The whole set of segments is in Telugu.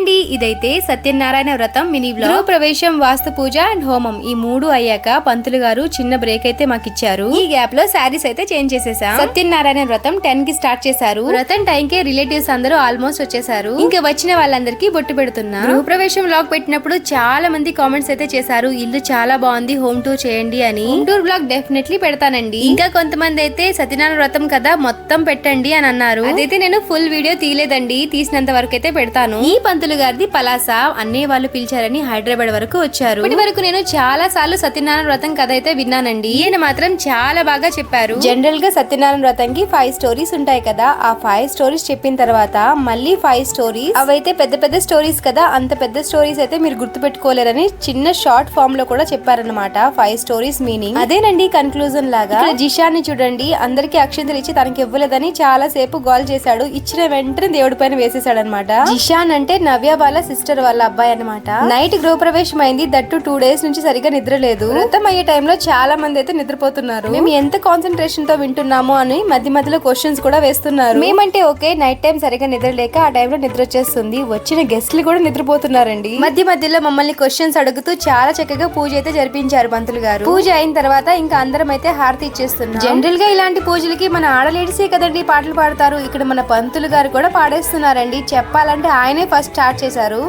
అండి, ఇదైతే సత్యనారాయణ వ్రతం మినీ వ్లాగ్. గృహ ప్రవేశం, వాస్తు పూజ అండ్ హోమం ఈ 3 అయ్యాక పంతులు గారు చిన్న బ్రేక్ అయితే మాకు ఇచ్చారు. ఈ గ్యాప్ లో శారీస్ అయితే చేంజ్ చేసేసాం. సత్యనారాయణ వ్రతం 10 కి స్టార్ట్ చేశారు. వ్రతం టైం కే రిలేటివ్స్ అందరూ ఆల్మోస్ట్ వచ్చేసారు. ఇంకా వచ్చిన వాళ్ళందరికీ బొట్టు పెడుతున్నా. గృహ ప్రవేశం వ్లాగ్ పెట్టినప్పుడు చాలా మంది కామెంట్స్ అయితే చేశారు, ఇల్లు చాలా బాగుంది, హోమ్ టూర్ చేయండి అని. హోమ్ టూర్ బ్లాగ్ డెఫినెట్లీ పెడతానండి. ఇంకా కొంతమంది అయితే సత్యనారాయణ వ్రతం కదా మొత్తం పెట్టండి అని అన్నారు. అదైతే నేను ఫుల్ వీడియో తీయలేదండి, తీసినంత వరకు అయితే పెడతాను. ఈ పంతులు గారిది పలాస, అన్నయ్య వాళ్ళు పిలిచారని హైదరాబాద్ వరకు వచ్చారు. ఇప్పటి వరకు నేను చాలా సార్లు సత్యనారాయణ వ్రతం కథ అయితే విన్నానండి. ఈయన మాత్రం చాలా బాగా చెప్పారు. జనరల్ గా సత్యనారాయణ వ్రతంకి 5 స్టోరీస్ ఉంటాయి కదా, ఆ 5 స్టోరీస్ చెప్పిన తర్వాత మళ్ళీ 5 స్టోరీస్, అవైతే పెద్ద పెద్ద స్టోరీస్ కదా, అంత పెద్ద స్టోరీస్ అయితే మీరు గుర్తు పెట్టుకోలేరని చిన్న షార్ట్ ఫామ్ లో కూడా చెప్పారనమాట. 5 స్టోరీస్ మీనింగ్ అదేనండి. కన్క్లూజన్ లాగా జిషాన్ని చూడండి, అందరికి అక్షంతలు ఇచ్చి తనకి ఇవ్వలేదని చాలా సేపు గోల్ చేశాడు. ఇచ్చిన వెంటనే దేవుడి పైన వేసేసాడు అనమాట. జిషాన్ అంటే నవ్య వాళ్ళ సిస్టర్ వాళ్ళ అబ్బాయి అనమాట. నైట్ గృహప్రవేశం అయింది, దట్టు 2 డేస్ నుంచి సరిగా నిద్ర లేదు. వ్రతం అయ్యే టైంలో చాలా మంది అయితే నిద్రపోతున్నారు. మేము ఎంత కాన్సన్ట్రేషన్ తో వింటున్నామో అని మధ్య మధ్యలో క్వశ్చన్స్ కూడా వేస్తున్నారు. మేమంటే ఓకే, నైట్ టైం సరిగా నిద్ర లేక ఆ టైంలో నిద్ర వచ్చేస్తుంది. వచ్చిన గెస్ట్లు కూడా నిద్రపోతున్నారండి. మధ్య మధ్యలో మమ్మల్ని క్వశ్చన్స్ అడుగుతూ చాలా చక్కగా పూజ అయితే జరిపించారు పంతులు గారు. పూజ అయిన తర్వాత ఇంకా అందరం అయితే హారతి ఇచ్చేస్తున్నాం. జనరల్ గా ఇలాంటి పూజలకి మన ఆడలేడీసే కదండి పాటలు పాడతారు. ఇక్కడ మన పంతులు గారు కూడా పాడేస్తున్నారండి. చెప్పాలంటే ఆయనే ఫస్ట్ స్టార్ట్ చేశారు.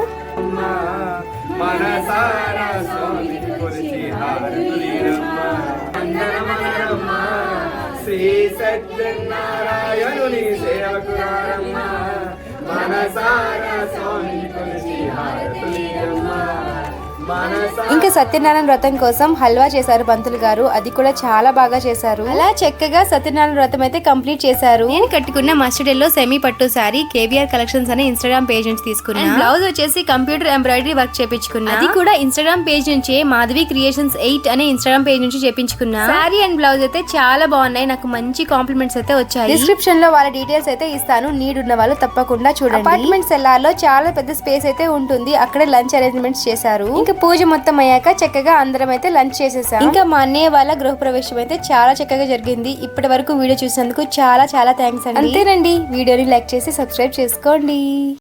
ఇంకా సత్యనారాయణ వ్రతం కోసం హల్వా చేశారు పంతులు గారు, అది కూడా చాలా బాగా చేశారు. అలా చక్కగా సత్యనారాయణ వ్రతం అయితే కంప్లీట్ చేశారు. నేను కట్టుకున్న మస్టర్డ్ ఎల్లో సెమీ పట్టు సారీ కేవీఆర్ కలెక్షన్స్ అనే ఇన్స్టాగ్రామ్ పేజ్ నుంచి తీసుకున్నా. బ్లౌజ్ వచ్చేసి కంప్యూటర్ ఎంబ్రాయిడరీ వర్క్ చేపించుకున్నా. అది కూడా ఇన్స్టాగ్రామ్ పేజ్ నుంచే మాధవి క్రియేషన్స్ 8 అనే ఇన్స్టాగ్రామ్ పేజ్ నుంచి చేపించుకున్నా. సారీ అండ్ బ్లౌజ్ అయితే చాలా బాగున్నాయి, నాకు మంచి కాంప్లిమెంట్స్ అయితే వచ్చాయి. డిస్క్రిప్షన్ లో వాళ్ళ డీటెయిల్స్ అయితే ఇస్తాను, నీడ్ ఉన్న వాళ్ళు తప్పకుండా చూడండి. అపార్ట్మెంట్స్ ఎల్లాలో చాలా పెద్ద స్పేస్ అయితే ఉంటుంది, అక్కడే లంచ్ అరేంజ్మెంట్స్ చేశారు. ఇంకా పూజ మొత్తం అయ్యాక చక్కగా అందరం అయితే లంచ్ చేసేసాం. ఇంకా మా అన్నయ్య వాళ్ళ గృహప్రవేశం అయితే చాలా చక్కగా జరిగింది. ఇప్పటి వరకు వీడియో చూసినందుకు చాలా చాలా థ్యాంక్స్ అండి. అంతేనండి, వీడియోని లైక్ చేసి సబ్స్క్రైబ్ చేసుకోండి.